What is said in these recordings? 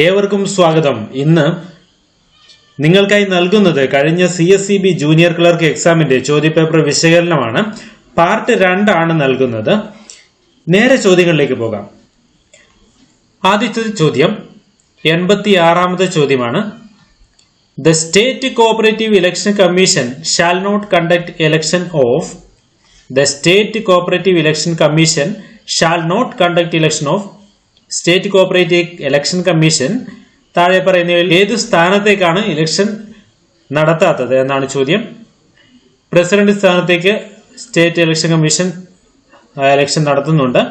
ഏവർക്കും സ്വാഗതം. ഇന്ന് നിങ്ങൾക്കായി നൽകുന്നത് കഴിഞ്ഞ CSEB ജൂനിയർ ക്ലർക്ക് എക്സാമിന്റെ ചോദ്യപേപ്പർ വിശകലനമാണ്. പാർട്ട് 2 ആണ് നൽകുന്നത്. നേരെ ചോദ്യങ്ങളിലേക്ക് പോകാം. ആദ്യത്തെ ചോദ്യം 86ാമത്തെ ചോദ്യമാണ്. The State Cooperative Election Commission shall not conduct election of The State Cooperative Election Commission shall not conduct election of state cooperative election commission താഴെ പറയുന്നവയിൽ ഏത് സ്ഥാനത്തേക്കാണ് ഇലക്ഷൻ നടത്താത്തത് എന്നാണ് ചോദ്യം. പ്രസിഡന്റ് സ്ഥാനത്തേക്ക് സ്റ്റേറ്റ് ഇലക്ഷൻ കമ്മീഷൻ ഇലക്ഷൻ നടത്തുന്നുണ്ട്.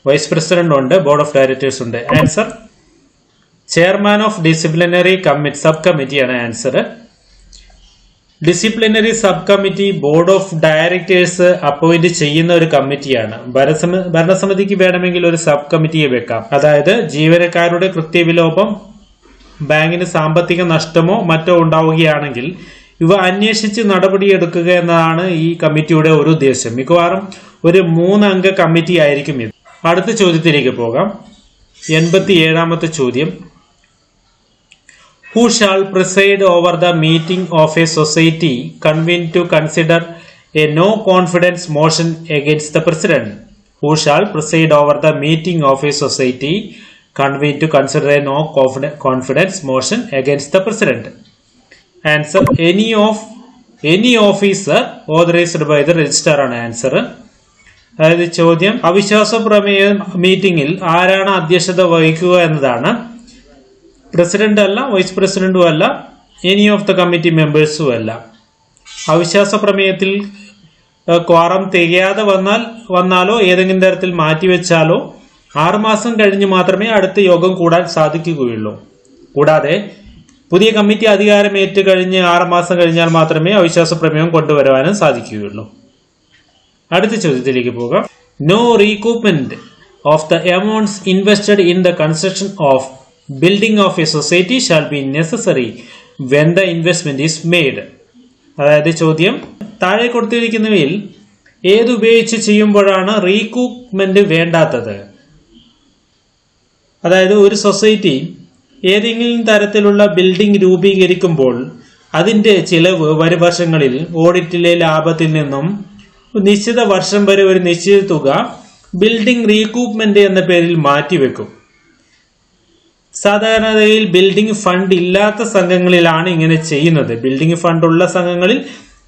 വൈസ് പ്രസിഡന്റ് ഉണ്ട്, board of directors ഉണ്ട്. Answer chairman of disciplinary sub കമ്മിറ്റിയാണ് answer. Disciplinary sub committee board of directors appoint ചെയ്യുന്ന ഒരു കമ്മിറ്റിയാണ്. ഭരണസമിതിക്ക് വേണമെങ്കിൽ ഒരു സബ് കമ്മിറ്റിയെ വെക്കാം. അതായത് ജീവനക്കാരുടെ കൃത്യവിലോപം, ബാങ്കിന് സാമ്പത്തിക നഷ്ടമോ മറ്റോ ഉണ്ടാവുകയാണെങ്കിൽ ഇവ അന്വേഷിച്ച് നടപടിയെടുക്കുക എന്നതാണ് ഈ കമ്മിറ്റിയുടെ ഒരു ഉദ്ദേശം. മിക്കവാറും ഒരു 3 അംഗ കമ്മിറ്റി ആയിരിക്കും ഇത്. അടുത്ത ചോദ്യത്തിലേക്ക് പോകാം. 87ാമത്തെ ചോദ്യം. Who shall preside over the meeting of a society convened to consider a no confidence motion against the president? Who shall preside over the meeting of a society convened to consider a no confidence motion against the president? Answer any officer authorized by the registrar ആണ് answer. അതായത് ചോദ്യം അവിശ്വാസ പ്രമേയ മീറ്റിംഗിൽ ആരാണ് അധ്യക്ഷത വഹിക്കുക എന്നതാണ്. President അല്ല, വൈസ് പ്രസിഡന്റും അല്ല, എനി ഓഫ് ദ കമ്മിറ്റി മെമ്പേഴ്സും അല്ല. അവിശ്വാസ പ്രമേയത്തിൽ ക്വാറം തികയാതെ വന്നാലോ ഏതെങ്കിലും തരത്തിൽ മാറ്റിവെച്ചാലോ 6 മാസം കഴിഞ്ഞ് മാത്രമേ അടുത്ത യോഗം കൂടാൻ സാധിക്കുകയുള്ളൂ. കൂടാതെ പുതിയ കമ്മിറ്റി അധികാരമേറ്റ് കഴിഞ്ഞ് 6 മാസം കഴിഞ്ഞാൽ മാത്രമേ അവിശ്വാസ പ്രമേയം കൊണ്ടുവരുവാനും സാധിക്കുകയുള്ളൂ. അടുത്ത ചോദ്യത്തിലേക്ക് പോകാം. No recoupment of the amounts invested in the construction of building of a society shall be necessary when the investment is made. അതായത് ചോദ്യം താഴെ കൊടുത്തിരിക്കുന്നവയിൽ ഏതുപയോഗിച്ച് ചെയ്യുമ്പോഴാണ് റീകൂപ്മെന്റ് വേണ്ടാത്തത്. അതായത് ഒരു സൊസൈറ്റി ഏതെങ്കിലും തരത്തിലുള്ള ബിൽഡിംഗ് രൂപീകരിക്കുമ്പോൾ അതിന്റെ ചിലവ് വരും വർഷങ്ങളിൽ ഓഡിറ്റിലെ ലാഭത്തിൽ നിന്നും നിശ്ചിത വർഷം വരെ ഒരു നിശ്ചിത തുക ബിൽഡിംഗ് റീകൂപ്മെന്റ് എന്ന പേരിൽ മാറ്റിവെക്കും. സാധാരണയിൽ ബിൽഡിംഗ് ഫണ്ട് ഇല്ലാത്ത സംഘങ്ങളിലാണ് ഇങ്ങനെ ചെയ്യുന്നത്. ബിൽഡിംഗ് ഫണ്ട് ഉള്ള സംഘങ്ങളിൽ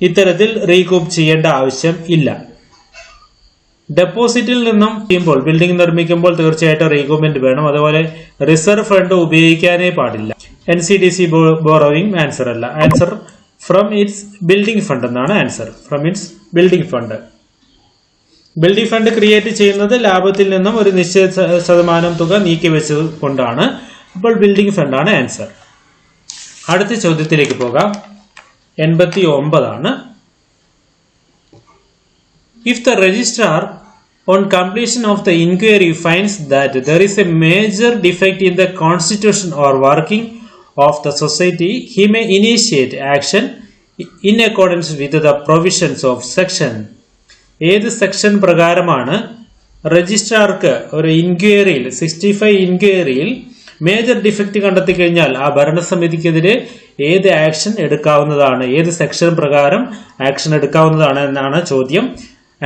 ഇത്തരത്തിൽ റീകൂപ്പ് ചെയ്യേണ്ട ആവശ്യം ഇല്ല. ഡെപ്പോസിറ്റിൽ നിന്നും ചെയ്യുമ്പോൾ ബിൽഡിംഗ് നിർമ്മിക്കുമ്പോൾ തീർച്ചയായിട്ടും റീകൂപ്മെന്റ് വേണം. അതുപോലെ റിസർവ് ഫണ്ട് ഉപയോഗിക്കാനേ പാടില്ല. NCDC ബോറോവിംഗ് ആൻസർ അല്ല. Answer from its building fund എന്നാണ് answer. From its building fund. Building fund create ചെയ്യുന്നത് ലാഭത്തിൽ നിന്നും ഒരു നിശ്ചിത ശതമാനം തുക നീക്കി വെച്ചത് കൊണ്ടാണ്. അപ്പോൾ ബിൽഡിംഗ് ഫണ്ടാണ് ആൻസർ. അടുത്ത ചോദ്യത്തിലേക്ക് പോകാം. 89 ആണ്. If the registrar on completion of the inquiry finds that there is a major defect in the constitution or working of the society, he may initiate action in accordance with the provisions of section. ഏത് section പ്രകാരമാണ് രജിസ്ട്രാർക്ക് ഒരു ഇൻക്വയറിയിൽ 65 ഇൻക്വയറിയിൽ major defect കണ്ടെത്തി കഴിഞ്ഞാൽ ആ ഭരണസമിതിക്കെതിരെ ഏത് action എടുക്കാവുന്നതാണ്, ഏത് section പ്രകാരം ആക്ഷൻ എടുക്കാവുന്നതാണ് എന്നാണ് ചോദ്യം.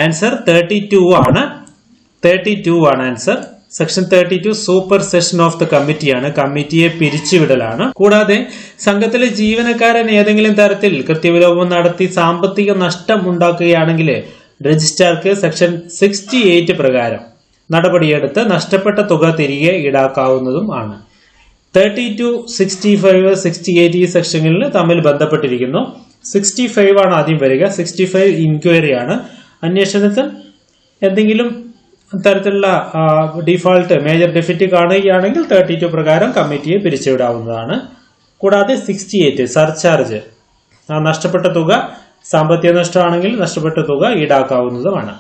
ആൻസർ 32 ആണ്. 32 ആണ് answer. Section 32 super session of the കമ്മിറ്റിയാണ്. കമ്മിറ്റിയെ പിരിച്ചുവിടലാണ്. കൂടാതെ സംഘത്തിലെ ജീവനക്കാരൻ ഏതെങ്കിലും തരത്തിൽ കൃത്യവിലോപം നടത്തി സാമ്പത്തിക നഷ്ടം ഉണ്ടാക്കുകയാണെങ്കിൽ രജിസ്ട്രാർക്ക് സെക്ഷൻ 68 പ്രകാരം നടപടിയെടുത്ത് നഷ്ടപ്പെട്ട തുക തിരികെ ഈടാക്കാവുന്നതും ആണ്. 32, 65, 68 ഈ സെക്ഷനുകളിൽ തമ്മിൽ ബന്ധപ്പെട്ടിരിക്കുന്നു. 65 ആണ് ആദ്യം വരിക. 65 ഇൻക്വയറി ആണ്. അന്വേഷണത്തിൽ എന്തെങ്കിലും തരത്തിലുള്ള ഡിഫോൾട്ട് മേജർ ഡെഫിറ്റ് കാണുകയാണെങ്കിൽ 32 പ്രകാരം കമ്മിറ്റിയെ പിരിച്ചുവിടാവുന്നതാണ്. കൂടാതെ 68 സർചാർജ്, നഷ്ടപ്പെട്ട തുക സാമ്പത്തിക നഷ്ടമാണെങ്കിൽ നഷ്ടപ്പെട്ട തുക ഈടാക്കാവുന്നതുമാണ്.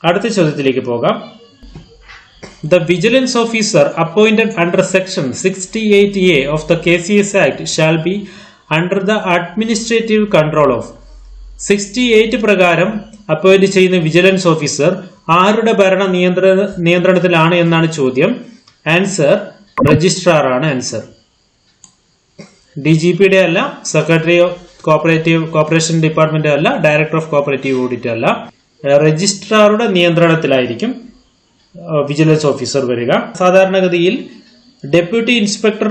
അടുത്ത ചോദ്യത്തിലേക്ക് പോകാം. The vigilance officer appointed under section 68A of the KCS Act shall be under the administrative control of. 68 പ്രകാരം അപ്പോയിന്റ് ചെയ്യുന്ന വിജിലൻസ് ഓഫീസർ ആരുടെ ഭരണ നിയന്ത്രണത്തിലാണ് എന്നാണ് ചോദ്യം. ആൻസർ രജിസ്ട്രാർ ആണ് ആൻസർ. DGPയുടെ അല്ല, സെക്രട്ടറി കോർപ്പറേഷൻ ഡിപ്പാർട്ട്മെന്റ് അല്ല, ഡയറക്ടർ ഓഫ് കോപ്പറേറ്റീവ് ഓഡിറ്റ് അല്ല. രജിസ്ട്രാറുടെ നിയന്ത്രണത്തിലായിരിക്കും വിജിലൻസ് ഓഫീസർ വരിക. സാധാരണഗതിയിൽ ഡെപ്യൂട്ടി ഇൻസ്പെക്ടർ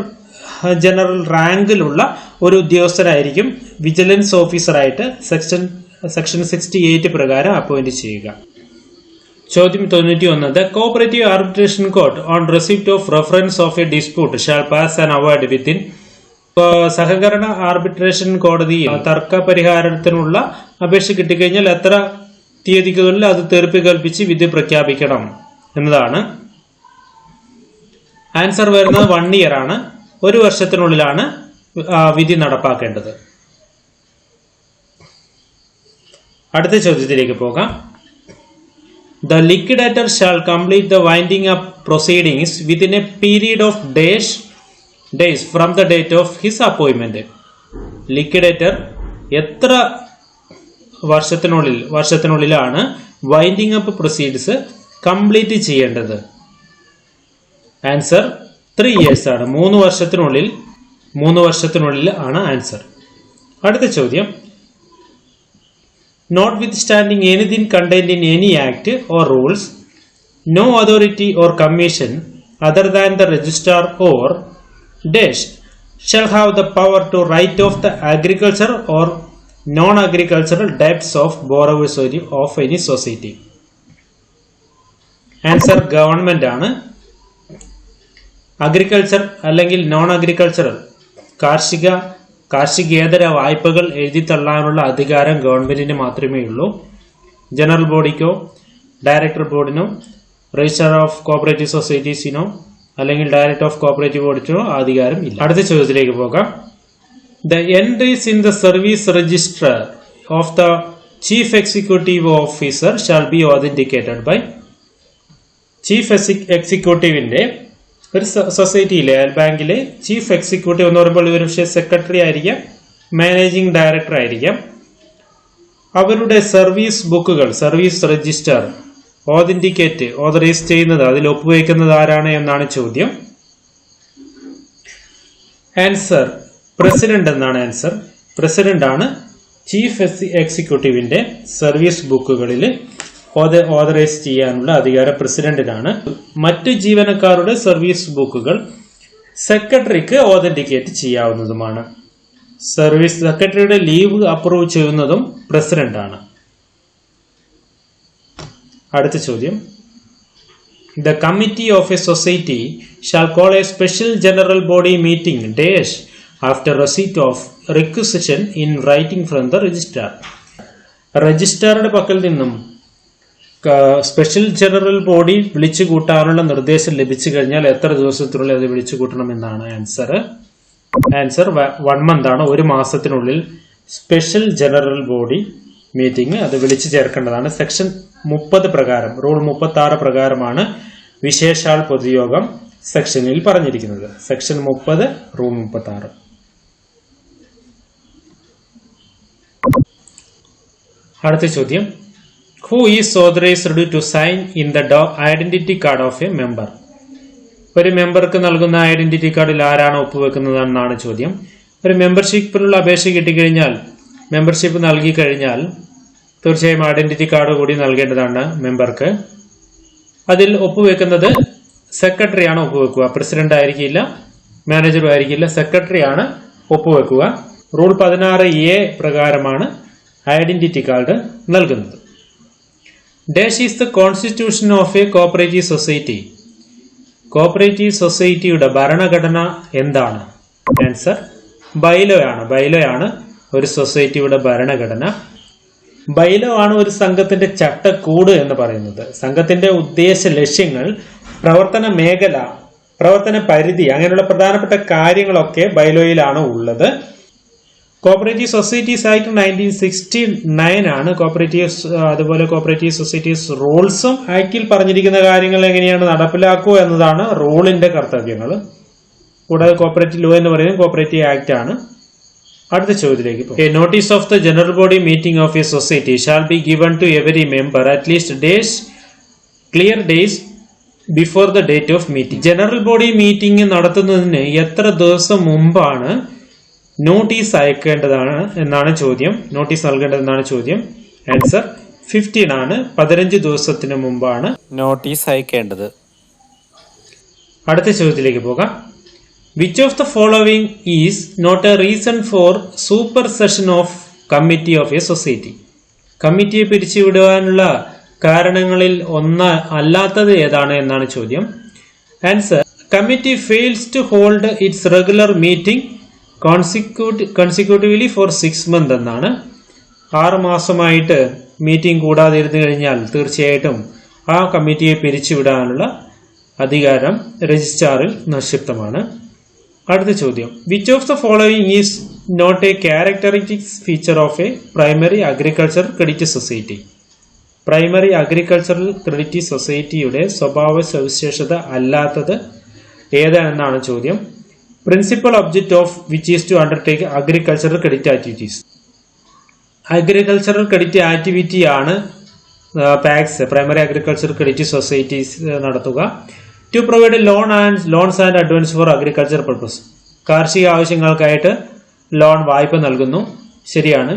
ജനറൽ റാങ്കിലുള്ള ഒരു ഉദ്യോഗസ്ഥരായിരിക്കും വിജിലൻസ് ഓഫീസറായിട്ട് സെക്ഷൻ 68 പ്രകാരം അപ്പോയിന്റ് ചെയ്യുക. ചോദ്യം 91. The Cooperative Arbitration Court on receipt of reference of a dispute shall pass an award within. സഹകരണ ആർബിട്രേഷൻ കോടതിയിൽ തർക്ക പരിഹാരത്തിനുള്ള അപേക്ഷ കിട്ടിക്കഴിഞ്ഞാൽ എത്ര തീയതികളിൽ അത് തീർപ്പ് കൽപ്പിച്ച് വിധി പ്രഖ്യാപിക്കണം എന്നതാണ്. ആൻസർ വരുന്നത് 1 year ആണ്. 1 വർഷത്തിനുള്ളിലാണ് വിധി നടപ്പാക്കേണ്ടത്. അടുത്ത ചോദ്യത്തിലേക്ക് പോകാം. The liquidator shall complete the winding up proceedings within a period of days from the date of his appointment. Liquidator എത്ര വർഷത്തിനുള്ളിലാണ് വൈൻഡിങ് അപ്പ് പ്രൊസീഡ്സ് കംപ്ലീറ്റ് ചെയ്യേണ്ടത്? ആൻസർ 3 years ആണ്. 3 വർഷത്തിനുള്ളിൽ ആണ് ആൻസർ. അടുത്ത ചോദ്യം. Notwithstanding anything contained in any act or rules, no authority or commission other than the registrar or dash shall have the power to write off the agricultural or non-agricultural debts of borrowers of any society. Answer government ആണ്. Agriculture അല്ലെങ്കിൽ non agricultural കാർഷികേതര വായ്പകൾ എഴുതിത്തള്ളാനുള്ള അധികാരം ഗവൺമെന്റിന് മാത്രമേ ഉള്ളൂ. General ബോഡിക്കോ ഡയറക്ടർ ബോർഡിനോ രജിസ്ട്രാർ ഓഫ് കോപ്പറേറ്റീവ് സൊസൈറ്റീസിനോ അല്ലെങ്കിൽ ഡയറക്ടർ ഓഫ് കോപ്പറേറ്റീവ് ഓഡിറ്റിനോ അധികാരം ഇല്ല. അടുത്ത ചോദ്യത്തിലേക്ക് പോകാം. The entries in the service register of the chief executive officer shall be authenticated by. Chief എക്സിക്യൂട്ടീവിന്റെ ഒരു സൊസൈറ്റിയിലെ ബാങ്കിലെ ചീഫ് എക്സിക്യൂട്ടീവ് എന്ന് പറയുമ്പോൾ ഒരു പക്ഷേ സെക്രട്ടറി ആയിരിക്കാം, മാനേജിംഗ് ഡയറക്ടർ ആയിരിക്കാം. അവരുടെ സർവീസ് ബുക്കുകൾ, സർവീസ് രജിസ്റ്റർ ഓതറൈസ് ചെയ്യുന്നത്, അതിൽ ഒപ്പുവയ്ക്കുന്നത് ആരാണ് എന്നാണ് ചോദ്യം. ആൻസർ പ്രസിഡന്റ് എന്നാണ് ആൻസർ. പ്രസിഡന്റ് ആണ് ചീഫ് എക്സിക്യൂട്ടീവിന്റെ സർവീസ് ബുക്കുകളിൽ ഓതറൈസ് ചെയ്യാനുള്ള അധികാരം പ്രസിഡന്റിനാണ്. മറ്റ് ജീവനക്കാരുടെ സർവീസ് ബുക്കുകൾ സെക്രട്ടറിക്ക് ഓതന്റിക്കേറ്റ് ചെയ്യാവുന്നതുമാണ്. സെക്രട്ടറിയുടെ ലീവ് അപ്രൂവ് ചെയ്യുന്നതും പ്രസിഡന്റാണ്. അടുത്ത ചോദ്യം. The committee of a society shall call a special general body meeting dash after receipt of requisition in writing from the registrar. രജിസ്ട്രാറുടെ പക്കൽ നിന്നും സ്പെഷ്യൽ ജനറൽ ബോഡി വിളിച്ചു കൂട്ടാനുള്ള നിർദ്ദേശം ലഭിച്ചു കഴിഞ്ഞാൽ എത്ര ദിവസത്തിനുള്ളിൽ അത് വിളിച്ചു കൂട്ടണമെന്നാണ് ആൻസർ. ആൻസർ 1 month ആണ്. 1 മാസത്തിനുള്ളിൽ സ്പെഷ്യൽ ജനറൽ ബോഡി മീറ്റിംഗ് അത് വിളിച്ചു ചേർക്കേണ്ടതാണ്. സെക്ഷൻ 30 പ്രകാരം, റൂൾ 36 പ്രകാരമാണ് വിശേഷാൽ പൊതുയോഗം സെക്ഷനിൽ പറഞ്ഞിരിക്കുന്നത്. Section 30 rule 36. അടുത്ത ചോദ്യം. Who is authorized to sign in the identity card of a member? ഒരു മെമ്പർക്ക് നൽകുന്ന ഐഡന്റിറ്റി കാർഡിൽ ആരാണ് ഒപ്പുവെക്കുന്നതെന്നാണ് ചോദ്യം. ഒരു മെമ്പർഷിപ്പിനുള്ള അപേക്ഷ കിട്ടിക്കഴിഞ്ഞാൽ, മെമ്പർഷിപ്പ് നൽകി കഴിഞ്ഞാൽ തീർച്ചയായും ഐഡന്റിറ്റി കാർഡ് കൂടി നൽകേണ്ടതാണ് മെമ്പർക്ക്. അതിൽ ഒപ്പുവെക്കുന്നത് സെക്രട്ടറിയാണ് ഒപ്പുവെക്കുക. പ്രസിഡന്റ് ആയിരിക്കില്ല, മാനേജറും ആയിരിക്കില്ല, സെക്രട്ടറിയാണ് ഒപ്പുവെക്കുക. റൂൾ 16A പ്രകാരമാണ് ഐഡന്റിറ്റി കാർഡ് നൽകുന്നത്. Dash is the constitution of A cooperative society. Cooperative സൊസൈറ്റിയുടെ ഭരണഘടന എന്താണ്? ആൻസർ ബൈലോയാണ് ഒരു സൊസൈറ്റിയുടെ ഭരണഘടന. ബൈലോ ആണ് ഒരു സംഘത്തിന്റെ ചട്ടക്കൂട് എന്ന് പറയുന്നത്. സംഘത്തിന്റെ ഉദ്ദേശ ലക്ഷ്യങ്ങൾ, പ്രവർത്തന മേഖല, പ്രവർത്തന പരിധി, അങ്ങനെയുള്ള പ്രധാനപ്പെട്ട കാര്യങ്ങളൊക്കെ ബൈലോയിലാണ് ഉള്ളത്. കോപ്പറേറ്റീവ് സൊസൈറ്റീസ് ആക്ട് 1969 ആണ് അതുപോലെ കോപ്പറേറ്റീവ് സൊസൈറ്റീസ് റൂൾസും ആക്ടിൽ പറഞ്ഞിരിക്കുന്ന കാര്യങ്ങൾ എങ്ങനെയാണ് നടപ്പിലാക്കുക എന്നതാണ് റൂളിന്റെ കർത്തവ്യങ്ങൾ. കൂടാതെ കോപ്പറേറ്റീവ് ലോ എന്ന് പറയുന്നത് കോപ്പറേറ്റീവ് ആക്ട് ആണ്. അടുത്ത ചോദ്യത്തിലേക്ക് പോകും. A notice of the general body meeting of a society shall be given to every member at least clear days before the date of meeting. General body meeting നടത്തുന്നതിന് എത്ര ദിവസം മുമ്പാണ് നോട്ടീസ് അയക്കേണ്ടതാണ് എന്നാണ് ചോദ്യം. നോട്ടീസ് നൽകേണ്ടതെന്നാണ് ചോദ്യം. ആൻസർ 15 ആണ്. 15 ദിവസത്തിന് മുമ്പാണ് നോട്ടീസ് അയക്കേണ്ടത്. അടുത്ത ചോദ്യത്തിലേക്ക് പോകാം. Which of the following is not a reason for supersession of committee of a society? കമ്മിറ്റിയെ പിരിച്ചുവിടുവാനുള്ള കാരണങ്ങളിൽ ഒന്ന് അല്ലാത്തത് ഏതാണ് എന്നാണ് ചോദ്യം. Answer committee fails to hold its regular meeting consecutively for 6 months എന്നാണ്. 6 മാസമായിട്ട് മീറ്റിംഗ് കൂടാതിരുന്നു കഴിഞ്ഞാൽ തീർച്ചയായിട്ടും ആ കമ്മിറ്റിയെ പിരിച്ചുവിടാനുള്ള അധികാരം രജിസ്ട്രാറിൽ നിക്ഷിപ്തമാണ്. അടുത്ത ചോദ്യം. Which of the following is not a characteristics feature of a primary agriculture credit society? Primary agricultural credit സൊസൈറ്റിയുടെ സ്വഭാവ സവിശേഷത അല്ലാത്തത് ഏതാണെന്നാണ് ചോദ്യം. Principal object of which is to undertake agricultural credit activities. Agricultural credit activity ആണ് PACS primary agriculture credit societies നടത്തുക. To provide loans and advance for agriculture purpose. കാർഷിക ആവശ്യങ്ങൾക്കായിട്ട് ലോൺ വായ്പ നൽകുന്നു. ശരിയാണ്.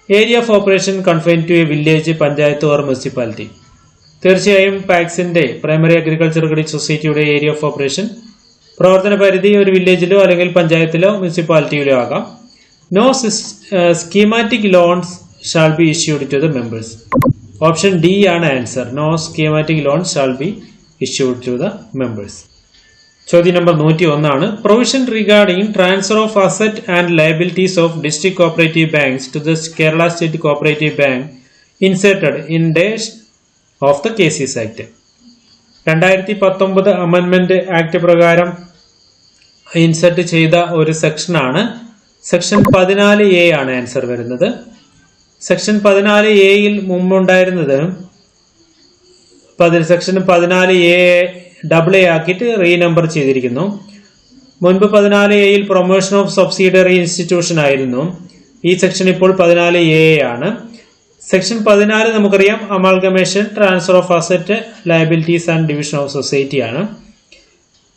Area of operation confine to a village, panchayat or municipality. തീർച്ചയായും പാക്സിന്റെ primary agriculture credit സൊസൈറ്റിയുടെ ഏരിയ ഓഫ് ഓപ്പറേഷൻ പ്രവർത്തന പരിധി ഒരു വില്ലേജിലോ അല്ലെങ്കിൽ പഞ്ചായത്തിലോ മുനിസിപ്പാലിറ്റിയിലോ ആകാം. No schematic loans shall be issued to the members. Option D ആണ് answer. No schematic loans shall be issued to the members. ചോദ്യം നമ്പർ 101 ആണ്. Provision regarding transfer of asset and liabilities of district cooperative banks to the Kerala state cooperative bank inserted in dash of the KCS act. 2019 amendment act പ്രകാരം insert ചെയ്ത ഒരു സെക്ഷനാണ് section 14A ആണ് answer വരുന്നത്. Section 14Aയിൽ മുമ്പുണ്ടായിരുന്നത് section 14A AA ആക്കിയിട്ട് റീനമ്പർ ചെയ്തിരിക്കുന്നു. മുൻപ് 14Aയിൽ promotion of subsidiary institution ആയിരുന്നു. ഈ സെക്ഷൻ ഇപ്പോൾ 14A ആണ്. സെക്ഷൻ 14 നമുക്കറിയാം amalgamation, transfer of asset, liabilities and division of society ആണ്.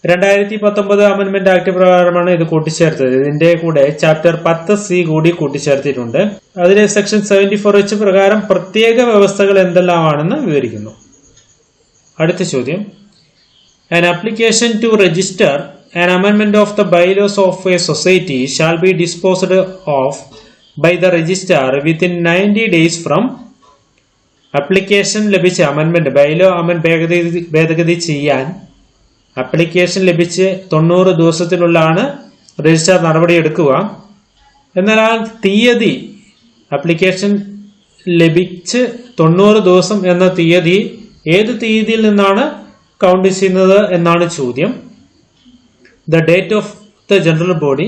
2019 അമെന്റ്മെന്റ് ആക്ട് പ്രകാരമാണ് ഇത് കൂട്ടിച്ചേർത്തത്. ഇതിന്റെ കൂടെ ചാപ്റ്റർ 10C കൂടി കൂട്ടിച്ചേർത്തിട്ടുണ്ട്. അതിലെ സെക്ഷൻ 74H പ്രകാരം പ്രത്യേക വ്യവസ്ഥകൾ എന്തെല്ലാമാണെന്ന് വിവരിക്കുന്നു. അടുത്ത ചോദ്യം. An application to register an amendment of the bylaws of a society shall be disposed of by the registrar within 90 days from application ലഭിച്ച അമെന്റ്മെന്റ് ബൈലോ ഭേദഗതി ചെയ്യാൻ അപ്ലിക്കേഷൻ ലഭിച്ച് 90 ദിവസത്തിനുള്ളിലാണ് രജിസ്ട്രാർ നടപടി എടുക്കുക. എന്നാൽ ആ തീയതി അപ്ലിക്കേഷൻ ലഭിച്ച് 90 ദിവസം എന്ന തീയതി ഏത് തീയതിയിൽ നിന്നാണ് കൗണ്ട് ചെയ്യുന്നത് എന്നാണ് ചോദ്യം. The date of the general body,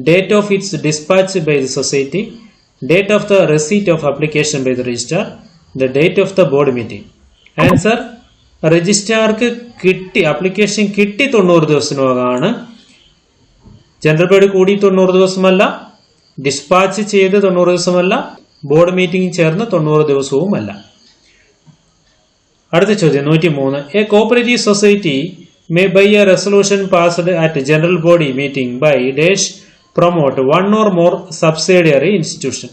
date of its dispatch by the society, date of the receipt of application by the registrar, the date of the board meeting. Answer രജിസ്ട്രാർക്ക് അപ്ലിക്കേഷൻ കിട്ടി 90 ദിവസത്തിനകമാണ്. General body കൂടി 90 ദിവസമല്ല, dispatch ചെയ്ത് 90 ദിവസമല്ല, board meeting ചേർന്ന് 90 ദിവസവുമല്ല. അടുത്ത ചോദ്യം 103. A cooperative society may by a resolution passed at general body meeting by dash promote one or more subsidiary institution.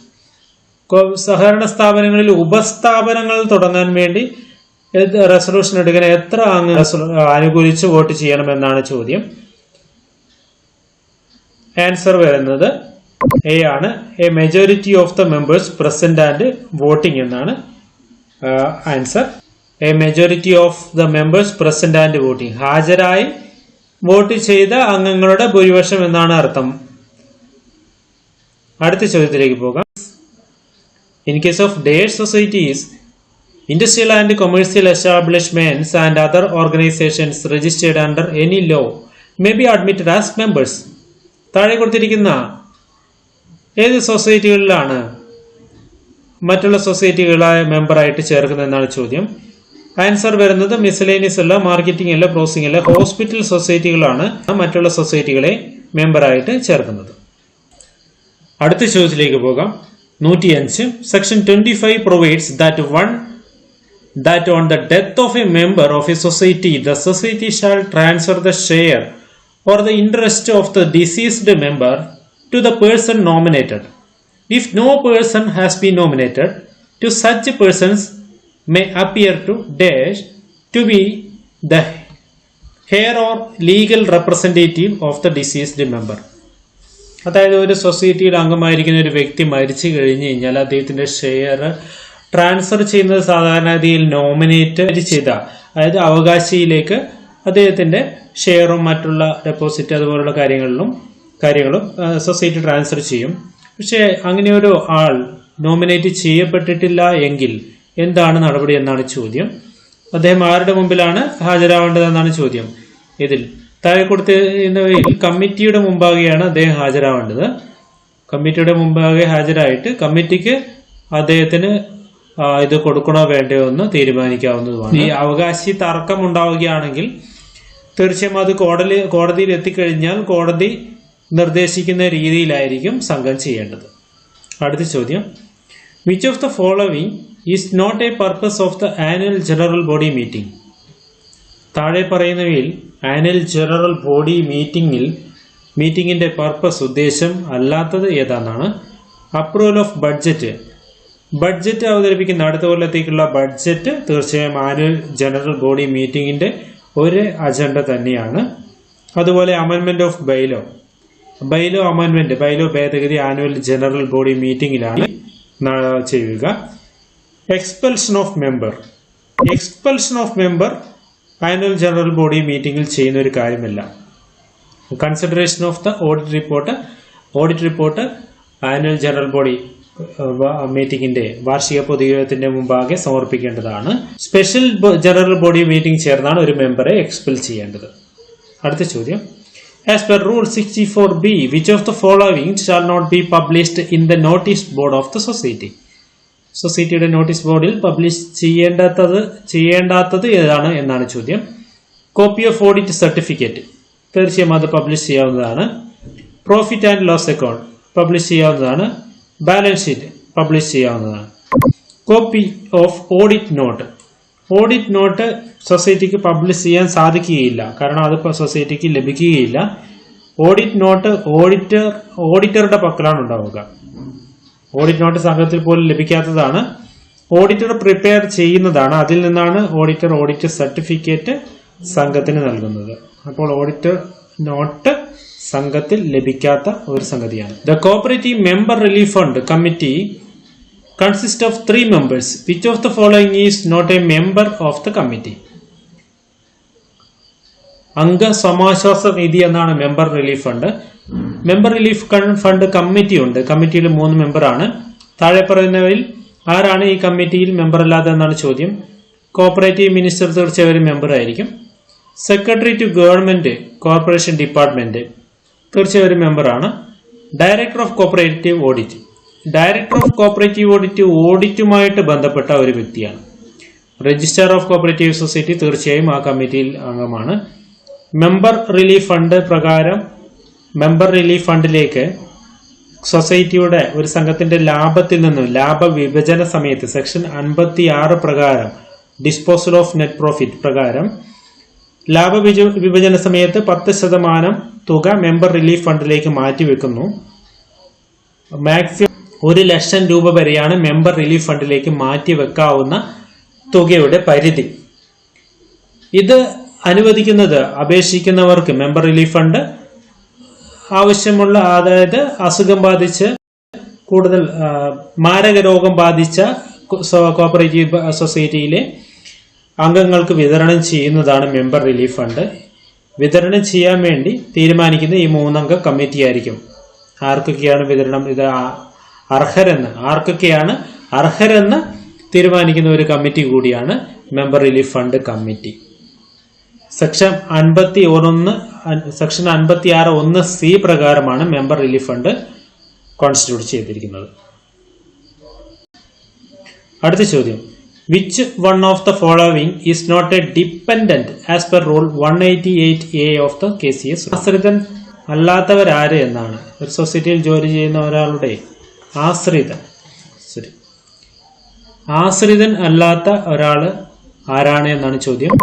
സഹകരണ സ്ഥാപനങ്ങളിൽ ഉപസ്ഥാപനങ്ങൾ തുടങ്ങാൻ വേണ്ടി റെസൊല്യൂഷൻ എടുക്കാൻ എത്ര അനുകൂലിച്ച് വോട്ട് ചെയ്യണമെന്നാണ് ചോദ്യം. ആൻസർ വരുന്നത് എ ആണ്. A majority of the members present and voting എന്നാണ് answer. A majority of the members present and voting, ഹാജരായി വോട്ട് ചെയ്ത അംഗങ്ങളുടെ ഭൂരിപക്ഷം എന്നാണ് അർത്ഥം. അടുത്ത ചോദ്യത്തിലേക്ക് പോകാം. In case of dash societies, industrial and commercial establishments and other organizations registered under any law may be admitted as members. താഴെ കൊടുത്തിരിക്കുന്ന ഏത് സൊസൈറ്റികളിലാണ് മറ്റുള്ള സൊസൈറ്റികളായ മെമ്പറായിട്ട് ചേർക്കുന്നതെന്നാണ് ചോദ്യം. ആൻസർ വരുന്നത് മിസലേനിയസ് അല്ല, മാർക്കറ്റിംഗ് അല്ല, പ്രോസസിംഗ് അല്ല, ഹോസ്പിറ്റൽ സൊസൈറ്റികളാണ് മറ്റുള്ള സൊസൈറ്റികളെ മെമ്പറായിട്ട് ചേർക്കുന്നത്. അടുത്ത ചോദ്യത്തിലേക്ക് പോകാം. 105. Section 25 provides that one that on the death of a member of a society, the society shall transfer the share or the interest of the deceased member to the person nominated. If no person has been nominated, to such persons may appear to dash to be the heir or legal representative of the deceased member. അതായത് ഒരു സൊസൈറ്റിയുടെ അംഗമായിരിക്കുന്ന ഒരു വ്യക്തി മരിച്ചു കഴിഞ്ഞു കഴിഞ്ഞാൽ അദ്ദേഹത്തിന്റെ share transfer ചെയ്യുന്നത് സാധാരണഗതിയിൽ നോമിനേറ്റ് ചെയ്ത, അതായത് അവകാശിയിലേക്ക് അദ്ദേഹത്തിന്റെ ഷെയറും മറ്റുള്ള ഡെപ്പോസിറ്റ് അതുപോലുള്ള കാര്യങ്ങളും സൊസൈറ്റി ട്രാൻസ്ഫർ ചെയ്യും. പക്ഷെ അങ്ങനെ ഒരു ആൾ നോമിനേറ്റ് ചെയ്യപ്പെട്ടിട്ടില്ല എങ്കിൽ എന്താണ് നടപടി എന്നാണ് ചോദ്യം. അദ്ദേഹം ആരുടെ മുമ്പിലാണ് ഹാജരാവേണ്ടതെന്നാണ് ചോദ്യം. ഇതിൽ താഴെ കൊടുത്തിരുന്നവയിൽ കമ്മിറ്റിയുടെ മുമ്പാകെയാണ് അദ്ദേഹം ഹാജരാവേണ്ടത്. കമ്മിറ്റിയുടെ മുമ്പാകെ ഹാജരായിട്ട് കമ്മിറ്റിക്ക് അദ്ദേഹത്തിന് ഇത് കൊടുക്കണോ വേണ്ടയോ എന്ന് തീരുമാനിക്കാവുന്നതുമാണ്. ഈ അവകാശി തർക്കം ഉണ്ടാവുകയാണെങ്കിൽ തീർച്ചയായും അത് കോടതിയിൽ എത്തിക്കഴിഞ്ഞാൽ കോടതി നിർദ്ദേശിക്കുന്ന രീതിയിലായിരിക്കും സംഘം ചെയ്യേണ്ടത്. അടുത്ത ചോദ്യം, which of the following is not a purpose of the annual general body meeting? താഴെ പറയുന്നവയിൽ ആനുവൽ ജനറൽ ബോഡി മീറ്റിംഗിന്റെ പർപ്പസ്, ഉദ്ദേശം അല്ലാത്തത് ഏതാണെന്നാണ്. അപ്രൂവൽ ഓഫ് ബഡ്ജറ്റ് അവതരിപ്പിക്കുന്ന അടുത്ത കൊല്ലത്തേക്കുള്ള ബഡ്ജറ്റ് തീർച്ചയായും ആനുവൽ ജനറൽ ബോഡി മീറ്റിംഗിന്റെ ഒരു അജണ്ട തന്നെയാണ്. അതുപോലെ അമെൻമെന്റ് ഓഫ് ബൈലോ ഭേദഗതി ആനുവൽ ജനറൽ ബോഡി മീറ്റിംഗിലാണ് ചെയ്യുക. Expulsion of member annual general body മീറ്റിംഗിൽ ചെയ്യുന്ന ഒരു കാര്യമല്ല. Consideration of the audit report annual general body മീറ്റിംഗിന്റെ വാർഷിക പൊതുയോഗത്തിന്റെ മുമ്പാകെ സമർപ്പിക്കേണ്ടതാണ്. സ്പെഷ്യൽ ജനറൽ ബോഡി മീറ്റിംഗ് ചേർന്നാണ് ഒരു മെമ്പറെ എക്സ്പെൽ ചെയ്യേണ്ടത്. അടുത്ത ചോദ്യം, as per rule 64B, which of the following shall not be published in the notice board of the society? സൊസൈറ്റിയുടെ നോട്ടീസ് ബോർഡിൽ പബ്ലിഷ് ചെയ്യേണ്ടാത്തത് ഏതാണ് എന്നാണ് ചോദ്യം. കോപ്പി ഓഫ് ഓഡിറ്റ് സർട്ടിഫിക്കറ്റ്, തീർച്ചയായും അത് പബ്ലിഷ് ചെയ്യാവുന്നതാണ്. Profit and loss account publish ചെയ്യാവുന്നതാണ്. ബാലൻസ് ഷീറ്റ് പബ്ലിഷ് ചെയ്യാവുന്നതാണ്. കോപ്പി ഓഫ് ഓഡിറ്റ് നോട്ട് സൊസൈറ്റിക്ക് പബ്ലിഷ് ചെയ്യാൻ സാധിക്കുകയില്ല, കാരണം അത് സൊസൈറ്റിക്ക് ലഭിക്കുകയില്ല. ഓഡിറ്റ് നോട്ട് ഓഡിറ്ററുടെ പക്കലാണ് ഉണ്ടാവുക. ഓഡിറ്റ് നോട്ട് സംഘത്തിൽ പോലും ലഭിക്കാത്തതാണ്. ഓഡിറ്റർ പ്രിപ്പയർ ചെയ്യുന്നതാണ്, അതിൽ നിന്നാണ് ഓഡിറ്റ് സർട്ടിഫിക്കറ്റ് സംഘത്തിന് നൽകുന്നത്. അപ്പോൾ ഓഡിറ്റർ നോട്ട് സംഘത്തിൽ ലഭിക്കാത്ത ഒരു സംഗതിയാണ്. The cooperative member relief fund committee consist of 3 members. Which of the following is not a member of the committee? അംഗ സമാശ്വാസ നിധി എന്നാണ് മെമ്പർ റിലീഫ് ഫണ്ട് കമ്മിറ്റി ഉണ്ട്. കമ്മിറ്റിയിൽ 3 മെമ്പറാണ്. താഴെ പറയുന്നവരിൽ ആരാണ് ഈ കമ്മിറ്റിയിൽ മെമ്പർ അല്ലാതെ എന്നാണ് ചോദ്യം. കോപ്പറേറ്റീവ് മിനിസ്റ്റർ തീർച്ചയായും ഒരു മെമ്പർ ആയിരിക്കും. Secretary to government corporation department തീർച്ചയായും ഒരു മെമ്പറാണ്. ഡയറക്ടർ ഓഫ് കോപ്പറേറ്റീവ് ഓഡിറ്റ് ഓഡിറ്റുമായിട്ട് ബന്ധപ്പെട്ട ഒരു വ്യക്തിയാണ്. രജിസ്ട്രാർ ഓഫ് കോപ്പറേറ്റീവ് സൊസൈറ്റി തീർച്ചയായും ആ കമ്മിറ്റിയിൽ അംഗമാണ്. മെമ്പർ റിലീഫ് ഫണ്ടിലേക്ക് സൊസൈറ്റിയുടെ ഒരു സംഘത്തിന്റെ ലാഭത്തിൽ നിന്നും ലാഭ വിഭജന സമയത്ത് സെക്ഷൻ 56 പ്രകാരം ഡിസ്പോസൽ ഓഫ് നെറ്റ് പ്രോഫിറ്റ് പ്രകാരം ലാഭ വിഭജന സമയത്ത് 10% തുക മെമ്പർ റിലീഫ് ഫണ്ടിലേക്ക് മാറ്റിവെക്കുന്നു. മാക്സിമം 1 ലക്ഷം രൂപ വരെയാണ് മെമ്പർ റിലീഫ് ഫണ്ടിലേക്ക് മാറ്റിവെക്കാവുന്ന തുകയുടെ പരിധി. ഇത് അനുവദിക്കുന്നത് അപേക്ഷിക്കുന്നവർക്ക് മെമ്പർ റിലീഫ് ഫണ്ട് ആവശ്യമുള്ള, അതായത് അസുഖം ബാധിച്ച് കൂടുതൽ മാരക രോഗം ബാധിച്ച കോപ്പറേറ്റീവ് സൊസൈറ്റിയിലെ അംഗങ്ങൾക്ക് വിതരണം ചെയ്യുന്നതാണ് മെമ്പർ റിലീഫ് ഫണ്ട്. വിതരണം ചെയ്യാൻ വേണ്ടി തീരുമാനിക്കുന്ന ഈ 3 അംഗ കമ്മിറ്റി ആയിരിക്കും. ആർക്കൊക്കെയാണ് വിതരണം ആർക്കൊക്കെയാണ് അർഹരെന്ന് തീരുമാനിക്കുന്ന ഒരു കമ്മിറ്റി കൂടിയാണ് member relief fund committee. Section 56(1)(c) പ്രകാരമാണ് മെമ്പർ റിലീഫ് ഫണ്ട് കോൺസ്റ്റിറ്റ്യൂട്ട് ചെയ്തിരിക്കുന്നത്. അടുത്ത ചോദ്യം, which one of the following is not a dependent as per rule 188A of the KCS? ആശ്രിതൻ അല്ലാത്തവരാര് എന്നാണ്. ഒരു സൊസൈറ്റിയിൽ ജോലി ചെയ്യുന്ന ഒരാളുടെ ആശ്രിതൻ അല്ലാത്ത ഒരാള് ആരാണ് എന്നാണ് ചോദ്യം.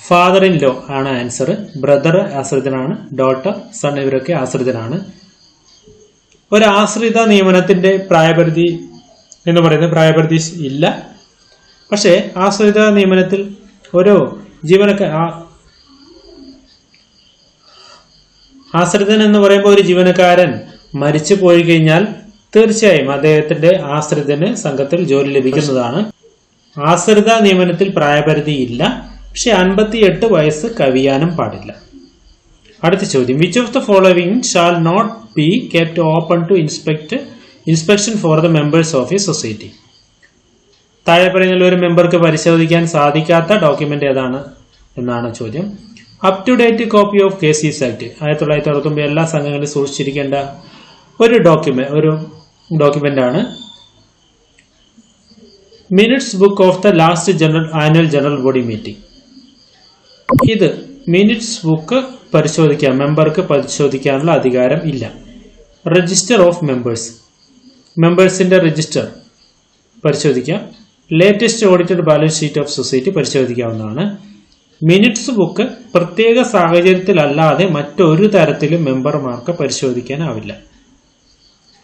ഫാദർ ഇൻ ലോ ആണ് ആൻസർ. ബ്രദർ ആശ്രിതനാണ്, ഡോട്ടർ, സൺ ഇവരൊക്കെ ആശ്രിതനാണ്. ഒരു ആശ്രിത നിയമനത്തിന്റെ പ്രായപരിധി എന്ന് പറയുന്നത് പ്രായപരിധി ഇല്ല. പക്ഷേ ആശ്രിത നിയമനത്തിൽ ഒരു ആശ്രിതൻ എന്ന് പറയുമ്പോൾ ഒരു ജീവനക്കാരൻ മരിച്ചു പോയി കഴിഞ്ഞാൽ തീർച്ചയായും അദ്ദേഹത്തിന്റെ ആശ്രിതന് സംഘത്തിൽ ജോലി ലഭിക്കുന്നതാണ്. ആശ്രിത നിയമനത്തിൽ പ്രായപരിധി ഇല്ല. പക്ഷെ 58 വയസ്സ് കവിയാനും പാടില്ല. അടുത്ത ചോദ്യം. Which of the following shall not be kept open to inspection for the members of a society? താഴെ പറയുന്ന ഒരു മെമ്പർക്ക് പരിശോധിക്കാൻ സാധിക്കാത്ത ഡോക്യുമെന്റ് ഏതാണ് എന്നാണ് ചോദ്യം. Up to date copy of KCS act 1969 എല്ലാ സംഘങ്ങളിലും സൂക്ഷിച്ചിരിക്കേണ്ട ഒരു ഡോക്യുമെന്റ് ആണ് minutes book of the last annual general body meeting. ഇത് മിനിറ്റ്സ് ബുക്ക് പരിശോധിക്കാം, മെമ്പർക്ക് പരിശോധിക്കാനുള്ള അധികാരം ഇല്ല. രജിസ്റ്റർ ഓഫ് മെമ്പേഴ്സിന്റെ രജിസ്റ്റർ പരിശോധിക്കാം. Latest audited balance sheet of society പരിശോധിക്കാവുന്നതാണ്. മിനിറ്റ്സ് ബുക്ക് പ്രത്യേക സാഹചര്യത്തിലല്ലാതെ മറ്റൊരു തരത്തിലും മെമ്പർമാർക്ക് പരിശോധിക്കാനാവില്ല.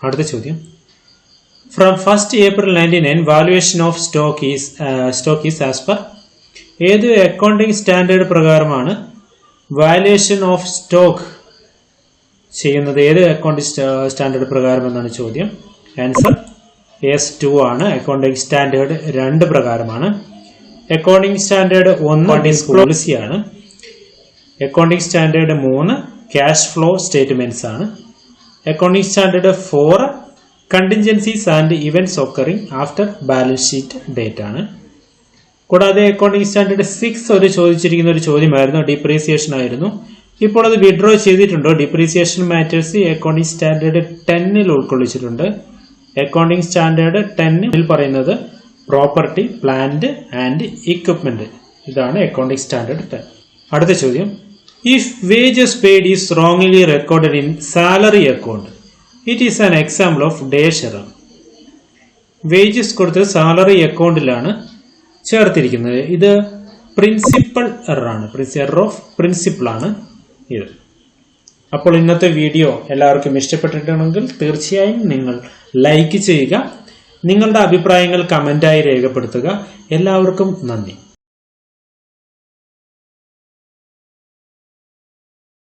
അടുത്ത ചോദ്യം. From 1st April 1999 valuation of stock is as per? ഏത് അക്കൗണ്ടിംഗ് സ്റ്റാൻഡേർഡ് പ്രകാരമാണ് വാല്യുവേഷൻ ഓഫ് സ്റ്റോക്ക് ചെയ്യുന്നത്? ഏത് അക്കൗണ്ടിംഗ് സ്റ്റാൻഡേർഡ് പ്രകാരം എന്നാണ് ചോദ്യം. ആൻസർ S2 ആണ്. അക്കൗണ്ടിംഗ് സ്റ്റാൻഡേർഡ് 2 പ്രകാരമാണ്. അക്കൗണ്ടിംഗ് സ്റ്റാൻഡേർഡ് 1 പോളിസി ആണ്. Accounting standard 3 cash flow statements ആണ്. Accounting standard 4 contingencies and events occurring after balance sheet date ആണ്. കൂടാതെ അക്കൗണ്ടിംഗ് സ്റ്റാൻഡേർഡ് 6 ചോദിച്ചിരിക്കുന്ന ഒരു ചോദ്യമായിരുന്നു, ഡിപ്രീസിയേഷൻ ആയിരുന്നു. ഇപ്പോൾ അത് വിഡ്രോ ചെയ്തിട്ടുണ്ടോ? ഡിപ്രീസിയേഷൻ മാറ്റേഴ്സ് അക്കൗണ്ടിംഗ് സ്റ്റാൻഡേർഡ് 10 ഉൾക്കൊള്ളിച്ചിട്ടുണ്ട്. അക്കൗണ്ടിംഗ് സ്റ്റാൻഡേർഡ് 10 പറയുന്നത് പ്രോപ്പർട്ടി, പ്ലാന്റ് ആൻഡ് ഇക്വിപ്മെന്റ്. ഇതാണ് അക്കൗണ്ടിംഗ് സ്റ്റാൻഡേർഡ് 10. അടുത്ത ചോദ്യം. If wages paid is wrongly recorded in salary account, it is an example of dash error. Wages കൊടുത്ത് സാലറി അക്കൗണ്ടിലാണ് ചേർത്തിരിക്കുന്നത്. ഇത് പ്രിൻസിപ്പൽ എറർ ആണ്. എറർ ഓഫ് പ്രിൻസിപ്പിൾ ആണ് ഇത്. അപ്പോൾ ഇന്നത്തെ വീഡിയോ എല്ലാവർക്കും ഇഷ്ടപ്പെട്ടിട്ടുണ്ടെങ്കിൽ തീർച്ചയായും നിങ്ങൾ ലൈക്ക് ചെയ്യുക. നിങ്ങളുടെ അഭിപ്രായങ്ങൾ കമന്റായി രേഖപ്പെടുത്തുക. എല്ലാവർക്കും നന്ദി.